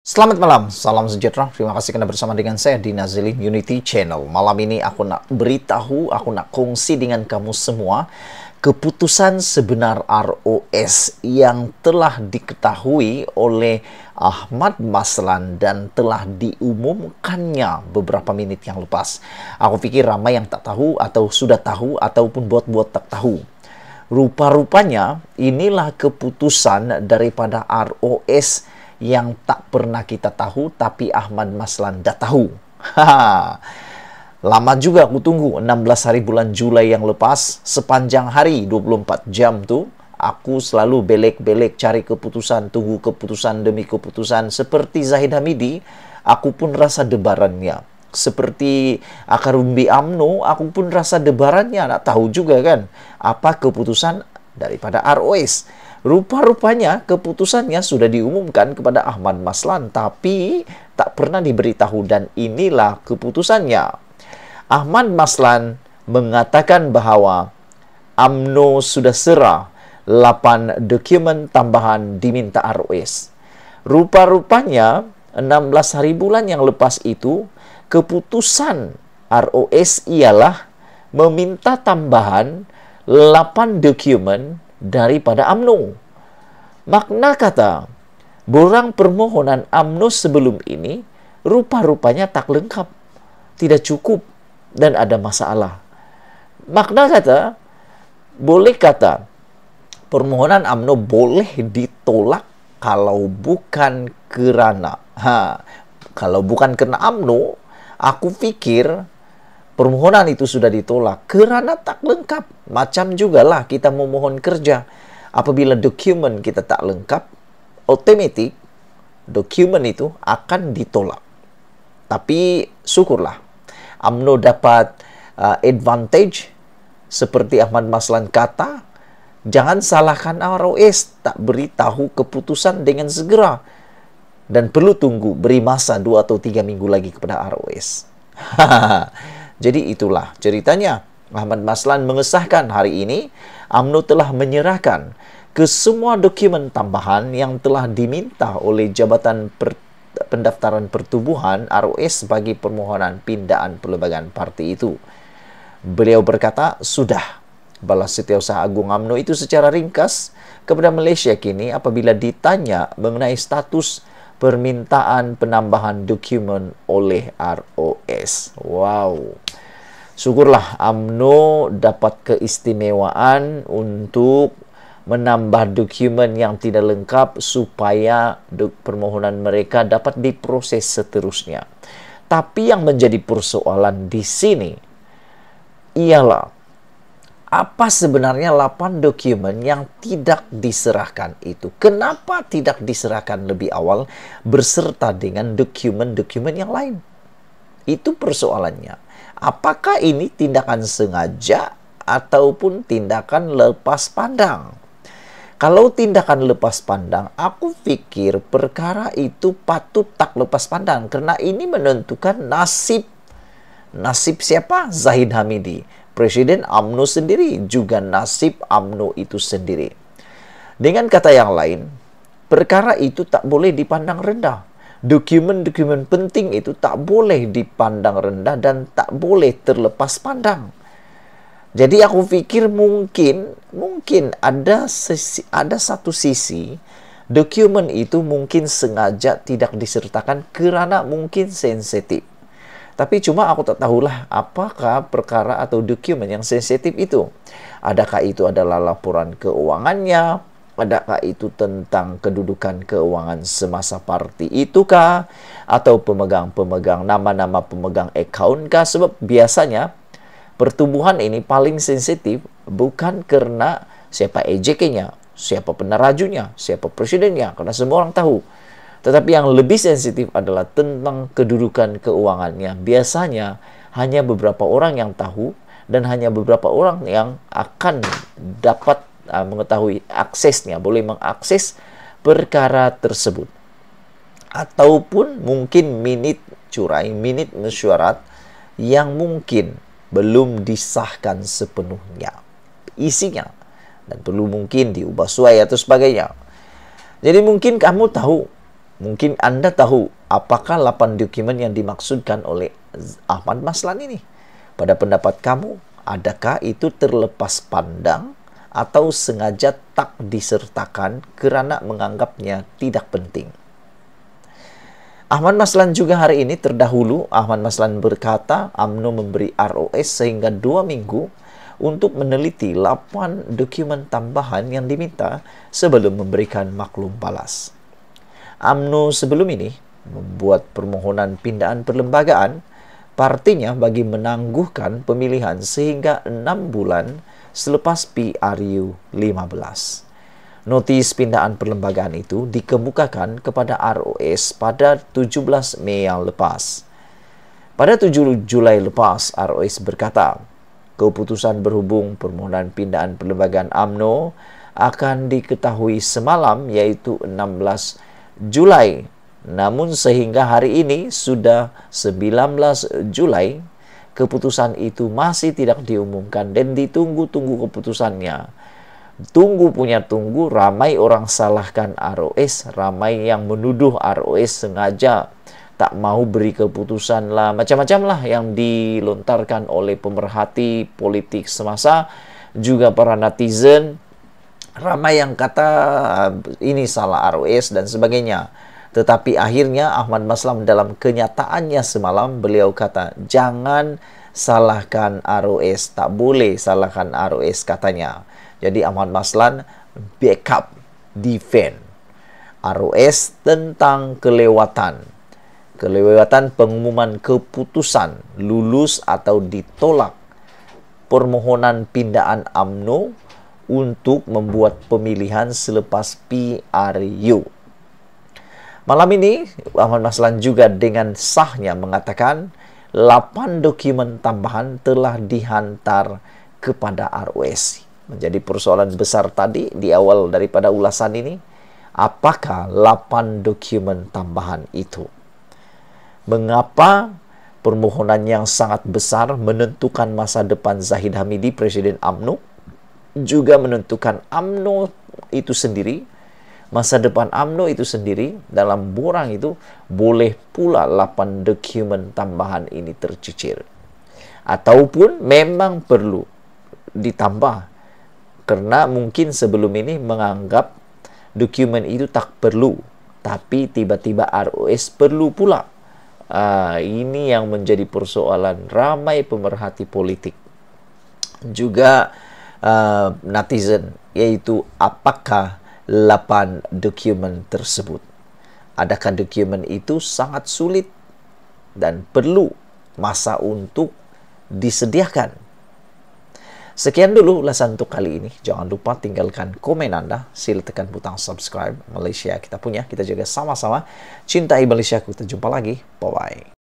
Selamat malam, salam sejahtera. Terima kasih karena bersama dengan saya di Nazilin Unity Channel. Malam ini aku nak kongsi dengan kamu semua keputusan sebenar ROS yang telah diketahui oleh Ahmad Maslan dan telah diumumkannya beberapa menit yang lepas. Aku pikir ramai yang tak tahu atau sudah tahu ataupun buat-buat tak tahu. Rupa-rupanya inilah keputusan daripada ROS yang tak pernah kita tahu, tapi Ahmad Maslan dah tahu. Lama juga aku tunggu, 16 hari bulan Julai yang lepas, sepanjang hari 24 jam tu, aku selalu belek-belek cari keputusan, tunggu keputusan demi keputusan. Seperti Zahid Hamidi, aku pun rasa debarannya. Seperti Akarumbi UMNO, aku pun rasa debarannya. Nak tahu juga kan, apa keputusan daripada ROS. Rupa-rupanya keputusannya sudah diumumkan kepada Ahmad Maslan, tapi tak pernah diberitahu, dan inilah keputusannya. Ahmad Maslan mengatakan bahawa UMNO sudah serah 8 dokumen tambahan diminta ROS. Rupa-rupanya 16 hari bulan yang lepas itu, keputusan ROS ialah meminta tambahan 8 dokumen daripada UMNO. Makna kata, borang permohonan UMNO sebelum ini rupa-rupanya tak lengkap, tidak cukup, dan ada masalah. Makna kata, boleh kata, permohonan UMNO boleh ditolak kalau bukan kerana kalau bukan kerana UMNO, aku fikir permohonan itu sudah ditolak kerana tak lengkap. Macam jugalah kita memohon kerja. Apabila dokumen kita tak lengkap, otomatik dokumen itu akan ditolak. Tapi syukurlah, UMNO dapat advantage. Seperti Ahmad Maslan kata, jangan salahkan ROS, tak beritahu keputusan dengan segera. Dan perlu tunggu, beri masa 2 atau 3 minggu lagi kepada ROS. Jadi itulah ceritanya. Ahmad Maslan mengesahkan hari ini UMNO telah menyerahkan ke semua dokumen tambahan yang telah diminta oleh Jabatan Pendaftaran Pertubuhan ROS bagi permohonan pindaan perlembagaan parti itu. Beliau berkata, sudah. Balas Setiausaha Agung UMNO itu secara ringkas kepada Malaysia kini apabila ditanya mengenai status permintaan penambahan dokumen oleh ROS. Wow. Syukurlah UMNO dapat keistimewaan untuk menambah dokumen yang tidak lengkap supaya permohonan mereka dapat diproses seterusnya. Tapi yang menjadi persoalan di sini ialah apa sebenarnya 8 dokumen yang tidak diserahkan itu? Kenapa tidak diserahkan lebih awal berserta dengan dokumen-dokumen yang lain? Itu persoalannya. Apakah ini tindakan sengaja ataupun tindakan lepas pandang? Kalau tindakan lepas pandang, aku fikir perkara itu patut tak lepas pandang kerana ini menentukan nasib siapa? Zahid Hamidi, Presiden UMNO sendiri, juga nasib UMNO itu sendiri. Dengan kata yang lain, perkara itu tak boleh dipandang rendah. Dokumen-dokumen penting itu tak boleh dipandang rendah dan tak boleh terlepas pandang. Jadi aku fikir mungkin ada satu sisi dokumen itu mungkin sengaja tidak disertakan kerana mungkin sensitif. Tapi cuma aku tak tahulah apakah perkara atau dokumen yang sensitif itu. Adakah itu adalah laporan keuangannya? Adakah itu tentang kedudukan keuangan semasa parti itukah? Atau pemegang-pemegang, nama-nama pemegang akaun kah? Sebab biasanya pertubuhan ini paling sensitif bukan kerana siapa EJK-nya, siapa penerajunya, siapa presidennya, karena semua orang tahu. Tetapi yang lebih sensitif adalah tentang kedudukan keuangannya. Biasanya hanya beberapa orang yang tahu dan hanya beberapa orang yang akan dapat mengetahui aksesnya, boleh mengakses perkara tersebut. Ataupun mungkin minit curai, minit mesyuarat yang mungkin belum disahkan sepenuhnya isinya dan perlu mungkin diubah suai atau sebagainya. Jadi mungkin kamu tahu Mungkin Anda tahu apakah 8 dokumen yang dimaksudkan oleh Ahmad Maslan ini. Pada pendapat kamu, adakah itu terlepas pandang atau sengaja tak disertakan kerana menganggapnya tidak penting? Ahmad Maslan juga hari ini terdahulu, Ahmad Maslan berkata UMNO memberi ROS sehingga 2 minggu untuk meneliti 8 dokumen tambahan yang diminta sebelum memberikan maklum balas. UMNO sebelum ini membuat permohonan pindahan perlembagaan partinya bagi menangguhkan pemilihan sehingga 6 bulan selepas PRU 15. Notis pindahan perlembagaan itu dikemukakan kepada ROS pada 17 Mei yang lepas. Pada 7 Julai lepas, ROS berkata, keputusan berhubung permohonan pindahan perlembagaan UMNO akan diketahui semalam, iaitu 16 Julai. Namun sehingga hari ini sudah 19 Julai, keputusan itu masih tidak diumumkan dan ditunggu-tunggu keputusannya. Tunggu punya tunggu, ramai orang salahkan ROS, ramai yang menuduh ROS sengaja tak mau beri keputusan lah, macam-macam lah yang dilontarkan oleh pemerhati politik semasa, juga para netizen. Ramai yang kata ini salah ROS dan sebagainya. Tetapi akhirnya Ahmad Maslan dalam kenyataannya semalam, beliau kata, jangan salahkan ROS, tak boleh salahkan ROS katanya. Jadi Ahmad Maslan backup, defend ROS tentang kelewatan pengumuman keputusan lulus atau ditolak permohonan pindahan UMNO untuk membuat pemilihan selepas PRU. Malam ini, Ahmad Maslan juga dengan sahnya mengatakan 8 dokumen tambahan telah dihantar kepada ROS. Menjadi persoalan besar tadi di awal daripada ulasan ini, apakah 8 dokumen tambahan itu? Mengapa permohonan yang sangat besar menentukan masa depan Zahid Hamidi, Presiden UMNO, juga menentukan UMNO itu sendiri, masa depan UMNO itu sendiri, dalam borang itu boleh pula 8 dokumen tambahan ini tercicir. Ataupun memang perlu ditambah, karena mungkin sebelum ini menganggap dokumen itu tak perlu, tapi tiba-tiba ROS perlu pula. Ini yang menjadi persoalan ramai pemerhati politik. Juga netizen, yaitu apakah 8 dokumen tersebut? Adakah dokumen itu sangat sulit dan perlu masa untuk disediakan? Sekian dulu ulasan untuk kali ini. Jangan lupa tinggalkan komen Anda. Sila tekan butang subscribe. Malaysia kita punya. Kita jaga sama-sama. Cintai Malaysia. Kita jumpa lagi. Bye-bye.